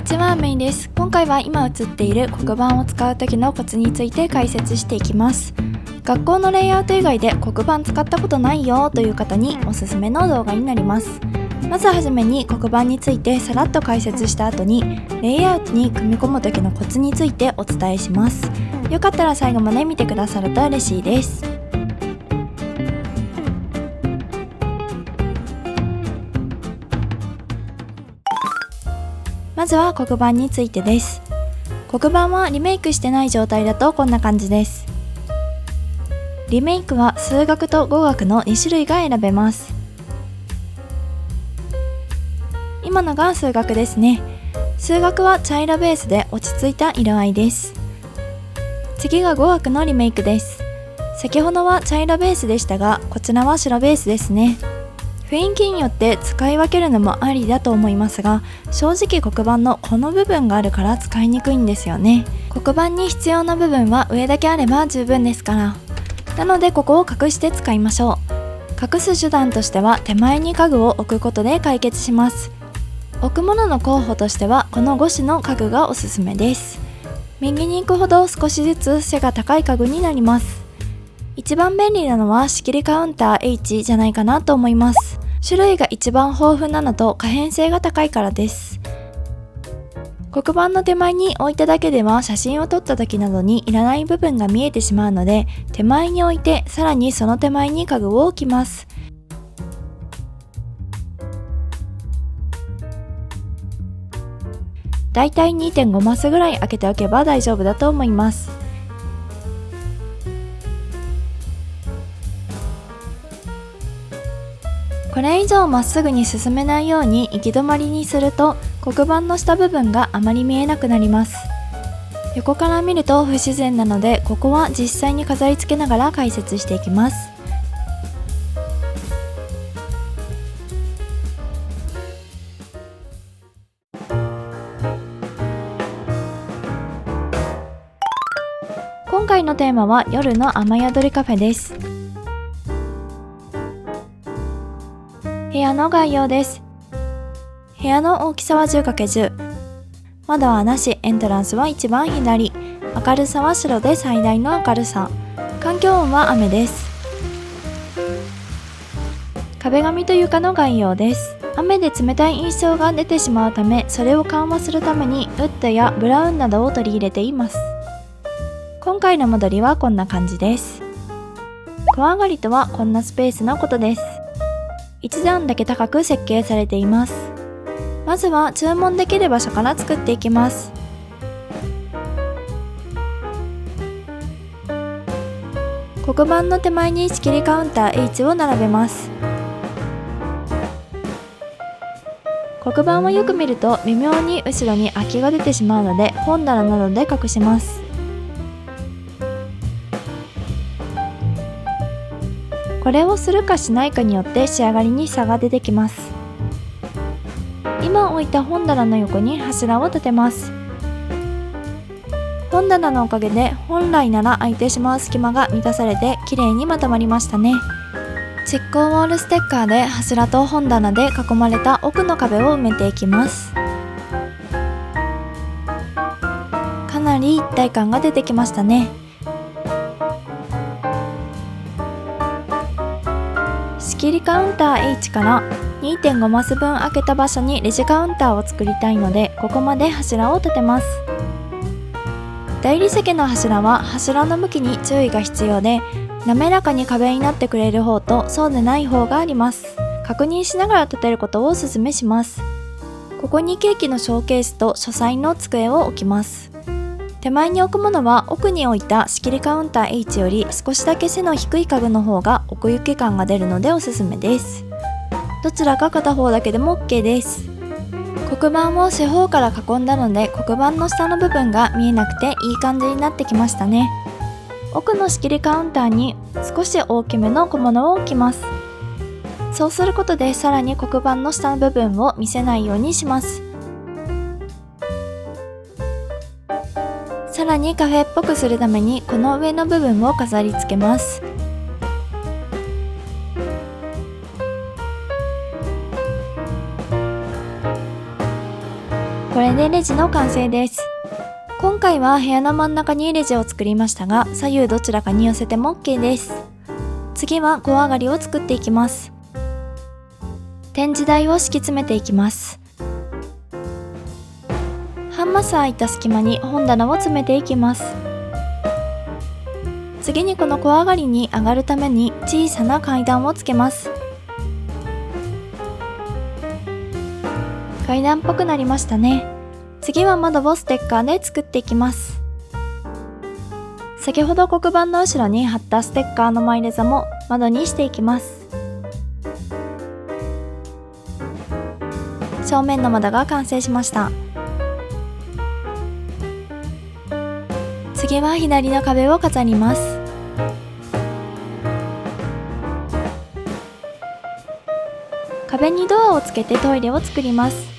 にちは、メイです。今回は今映っている黒板を使う時のコツについて解説していきます。学校のレイアウト以外で黒板使ったことないよという方におすすめの動画になります。まずはじめに黒板についてさらっと解説した後に、レイアウトに組み込む時のコツについてお伝えします。よかったら最後まで見てくださると嬉しいです。まずは黒板についてです。黒板はリメイクしてない状態だとこんな感じです。リメイクは数学と語学の2種類が選べます。今のが数学ですね。数学は茶色ベースで落ち着いた色合いです。次が語学のリメイクです。先ほどは茶色ベースでしたが、こちらは白ベースですね。雰囲気によって使い分けるのもありだと思いますが、正直黒板のこの部分があるから使いにくいんですよね。黒板に必要な部分は上だけあれば十分ですから。なのでここを隠して使いましょう。隠す手段としては手前に家具を置くことで解決します。置くものの候補としてはこの5種の家具がおすすめです。右に行くほど少しずつ背が高い家具になります。一番便利なのは仕切りカウンター H じゃないかなと思います。種類が一番豊富なのと可変性が高いからです。黒板の手前に置いただけでは写真を撮った時などにいらない部分が見えてしまうので、手前に置いてさらにその手前に家具を置きます。だいたい 2.5 マスぐらい開けておけば大丈夫だと思います。これ以上まっすぐに進めないように行き止まりにすると黒板の下部分があまり見えなくなります。横から見ると不自然なので、ここは実際に飾り付けながら解説していきます。今回のテーマは夜の雨宿りカフェです。部屋の概要です。部屋の大きさは 10×10。窓はなし、エントランスは一番左。明るさは白で最大の明るさ。環境音は雨です。壁紙と床の概要です。雨で冷たい印象が出てしまうため、それを緩和するためにウッドやブラウンなどを取り入れています。今回の間取りはこんな感じです。小上がりとはこんなスペースのことです。一段だけ高く設計されています。まずは注文できる場所から作っていきます。黒板の手前に仕切りカウンター H を並べます。黒板をよく見ると微妙に後ろに空きが出てしまうので、本棚などで隠します。これをするかしないかによって仕上がりに差が出てきます。今置いた本棚の横に柱を立てます。本棚のおかげで本来なら空いてしまう隙間が満たされて綺麗にまとまりましたね。蓄光ウォールステッカーで柱と本棚で囲まれた奥の壁を埋めていきます。かなり一体感が出てきましたね。仕切りカウンター H から 2.5 マス分空けた場所にレジカウンターを作りたいので、ここまで柱を立てます。大理石の柱は柱の向きに注意が必要で、滑らかに壁になってくれる方とそうでない方があります。確認しながら立てることをお勧めします。ここにケーキのショーケースと書斎の机を置きます。手前に置くものは奥に置いた仕切りカウンター H より少しだけ背の低い家具の方が奥行き感が出るのでおすすめです。どちらか片方だけでも OK です。黒板を四方から囲んだので黒板の下の部分が見えなくていい感じになってきましたね。奥の仕切りカウンターに少し大きめの小物を置きます。そうすることでさらに黒板の下の部分を見せないようにします。さらにカフェっぽくするためにこの上の部分を飾り付けます。これれでレジの完成です。今回は部屋の真ん中にレジを作りましたが、左右どちらかに寄せても OK です。次は小上がりを作っていきます。展示台を敷き詰めていきます。半マス空いた隙間に本棚を詰めていきます。次にこの小上がりに上がるために小さな階段をつけます。階段っぽくなりましたね。次は窓をステッカーで作っていきます。先ほど黒板の後ろに貼ったステッカーの前レザも窓にしていきます。正面の窓が完成しました。次は左の壁を飾ります。壁にドアをつけてトイレを作ります。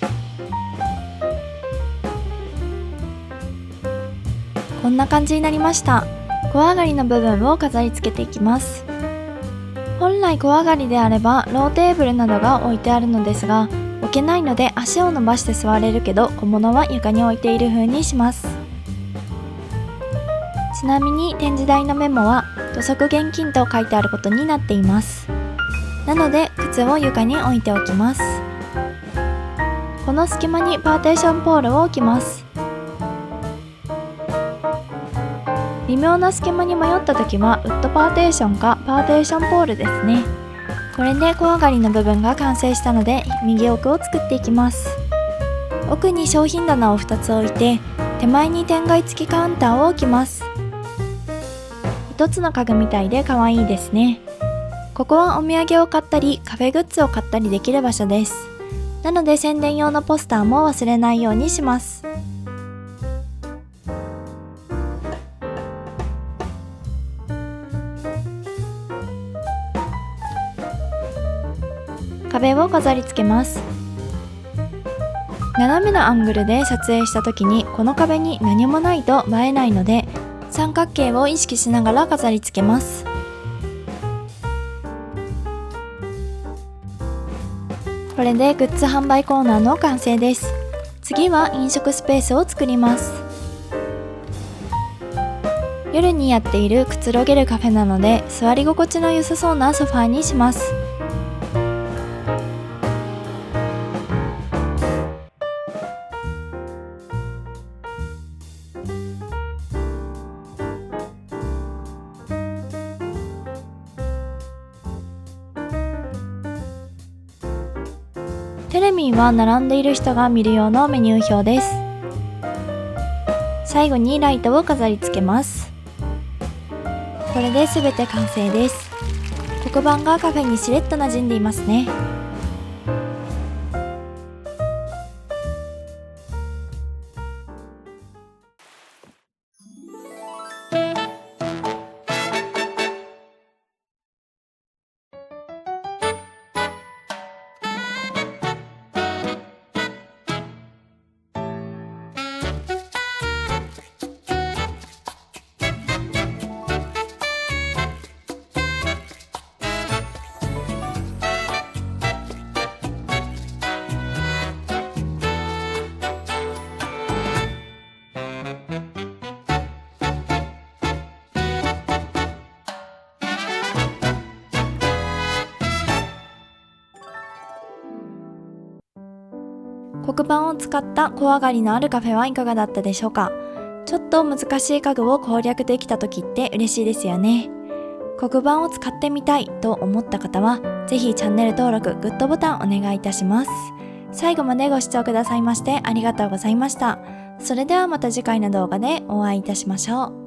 こんな感じになりました。小上がりの部分を飾り付けていきます。本来小上がりであればローテーブルなどが置いてあるのですが、置けないので足を伸ばして座れるけど小物は床に置いている風にします。ちなみに展示台のメモは土足厳禁と書いてあることになっています。なので靴を床に置いておきます。この隙間にパーテーションポールを置きます。微妙な隙間に迷った時はウッドパーテーションかパーテーションポールですね。これで小上がりの部分が完成したので右奥を作っていきます。奥に商品棚を2つ置いて手前に天蓋付きカウンターを置きます。一つの家具みたいで可愛いですね。ここはお土産を買ったりカフェグッズを買ったりできる場所です。なので宣伝用のポスターも忘れないようにします。壁を飾り付けます。斜めのアングルで撮影した時にこの壁に何もないと映えないので三角形を意識しながら飾り付けます。これでグッズ販売コーナーの完成です。次は飲食スペースを作ります。夜にやっているくつろげるカフェなので座り心地の良さそうなソファーにします。テレビは並んでいる人が見る用のメニュー表です。最後にライトを飾り付けます。これで全て完成です。黒板がカフェにしれっと馴染んでいますね。黒板を使った小上がりのあるカフェはいかがだったでしょうか。ちょっと難しい家具を攻略できた時って嬉しいですよね。黒板を使ってみたいと思った方はぜひチャンネル登録、グッドボタンお願いいたします。最後までご視聴くださいましてありがとうございました。それではまた次回の動画でお会いいたしましょう。